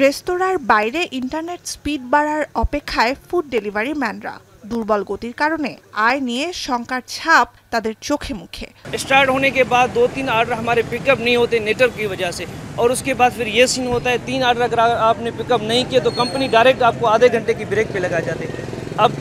রেস্তোরাঁর বাইরে internet speed বাড়ার অপেক্ষায় ফুড ডেলিভারি ম্যানরা দুর্বল গতির কারণে আয় নিয়ে শঙ্কার ছাপ তাদের চোখে मुखे। स्टार्ट होने के बाद 2-3 ऑर्डर हमारे पिकअप नहीं होते नेटवर्क की वजह से, और उसके बाद फिर ये सीन होता है 3 ऑर्डर अगर आपने पिकअप नहीं किया तो कंपनी डायरेक्ट आपको आधे घंटे की ब्रेक पे लगा जाती है। अब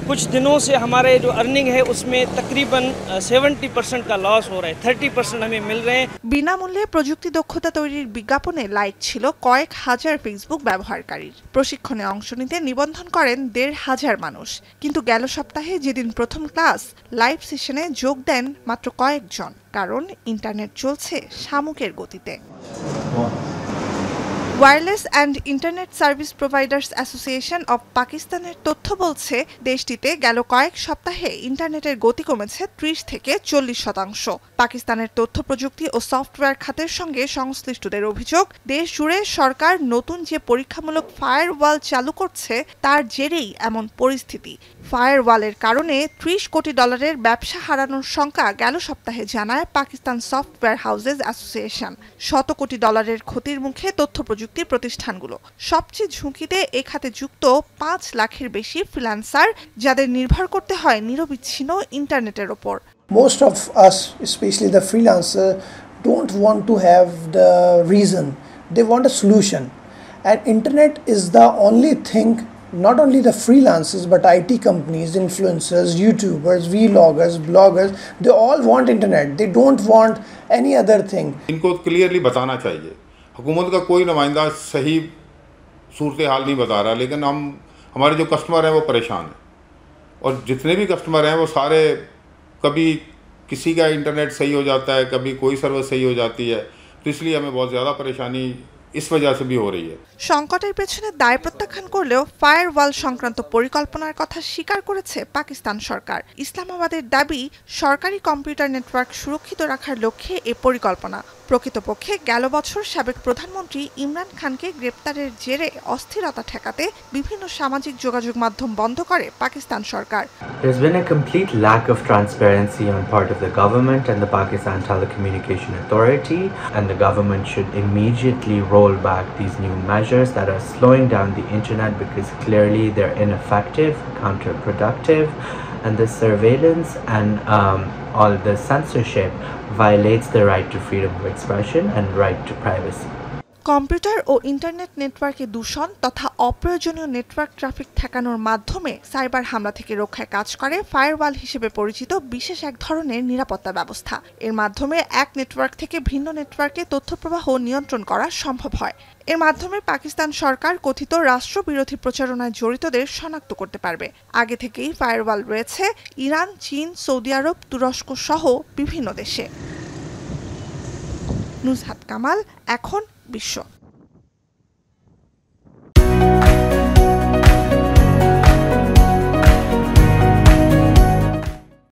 कुछ दिनों से हमारे जो अर्निंग है उसमें तकरीबन 70% का लॉस हो रहा है, 30% हमें मिल रहे हैं। বিনামূল্যে প্রযুক্তি দক্ষতা তৈরির বিজ্ঞাপনে লাইক ছিল কয়েক হাজার ফেসবুক ব্যবহারকারীর। প্রশিক্ষণে অংশ নিতে নিবন্ধন করেন 1,500 মানুষ, কিন্তু গেল সপ্তাহে যেদিন প্রথম ক্লাস লাইভ সেশনে যোগ দেন মাত্র কয়েকজন, কারণ ইন্টারনেট চলছে শামুকের গতিতে। Wireless and internet service providers association of পাকিস্তানের তথ্য বলছে দেশটিতে গেল কয়েক সপ্তাহে ইন্টারনেটের গতি কমেছে 30 থেকে 40%। পাকিস্তানের তথ্য প্রযুক্তি ও সফটওয়্যার খাতের সঙ্গে সংশ্লিষ্টদের অভিযোগ, দেশ জুড়ে সরকার নতুন যে পরীক্ষামূলক ফায়ারওয়াল চালু করছে তার জেরেই এমন পরিস্থিতি। ফায়ারওয়ালের কারণে $30 কোটি ব্যবসা হারানোর শঙ্কা গেল সপ্তাহে জানায় পাকিস্তান সফটওয়্যার হাউসেস অ্যাসোসিয়েশন। $100 কোটি ক্ষতির মুখে তথ্য প্রযুক্তি প্রতিষ্ঠানগুলো। সবচেয়ে ঝুঁকিতে এ খাতে যুক্ত 5 লাখের বেশি ফ্রিল্যান্সার, যাদের নির্ভর করতে হয় নিরবিচ্ছিন্ন ইন্টারনেটের ওপর। Most of us, especially the freelancer, don't want to have the reason. They want a solution. And internet is the only thing, not only the freelancers but IT companies, influencers, YouTubers, vloggers, bloggers, they all want internet. They don't want any other thing. इनको clearly बताना चाहिए। हुकूमत का कोई नुमाइंदा सही सूरत हाल नहीं बता रहा, लेकिन हमारे जो कस्टमर हैं वो परेशान हैं, और जितने भी कस्टमर हैं वो सारे, कभी किसी का इंटरनेट सही हो जाता है, कभी कोई सर्विस सही हो जाती है, तो इसलिए हमें बहुत ज़्यादा परेशानी इस वजह से भी हो रही है। সংকটের পেছনে দায় প্রত্যাখ্যান করলেও ফায়ারওয়াল সংক্রান্ত পরিকল্পনার কথা স্বীকার করেছে পাকিস্তান সরকার। ইসলামাবাদের দাবি, সরকারি কম্পিউটার নেটওয়ার্ক সুরক্ষিত রাখার লক্ষ্যে এ পরিকল্পনা। প্রকৃতপক্ষে গেল বছর সাবেক প্রধানমন্ত্রী ইমরান খানকে গ্রেপ্তারের জেরে অস্থিরতা ঠেকাতে বিভিন্ন সামাজিক যোগাযোগ মাধ্যম বন্ধ করে পাকিস্তান সরকার। There's been a complete lack of transparency on part of the government and the Pakistan Telecommunication Authority, and the government should immediately roll back these new measures that are slowing down the internet, because clearly they're ineffective, counterproductive, and the surveillance and all the censorship violates the right to freedom of expression and right to privacy. Computer ও internet নেটওয়ার্কে দূষণ তথা অপ্রয়োজনীয় network traffic ঠেকানোর মাধ্যমে cyber হামলা থেকে রক্ষায় কাজ করে ফায়ারওয়াল হিসেবে পরিচিত বিশেষ এক ধরনের নিরাপত্তা ব্যবস্থা। এর মাধ্যমে এক নেটওয়ার্ক থেকে ভিন্ন নেটওয়ার্কে তথ্য প্রবাহ নিয়ন্ত্রণ করা সম্ভব হয়। এর মাধ্যমে পাকিস্তান সরকার কথিত রাষ্ট্রবিরোধী প্রচারণায় জড়িতদের শনাক্ত করতে পারবে। আগে থেকেই ফায়ারওয়াল রয়েছে ইরান, চীন, সৌদি আরব, তুরস্ক সহ বিভিন্ন দেশে। নুজহাত কামাল, এখন বিশ্ব।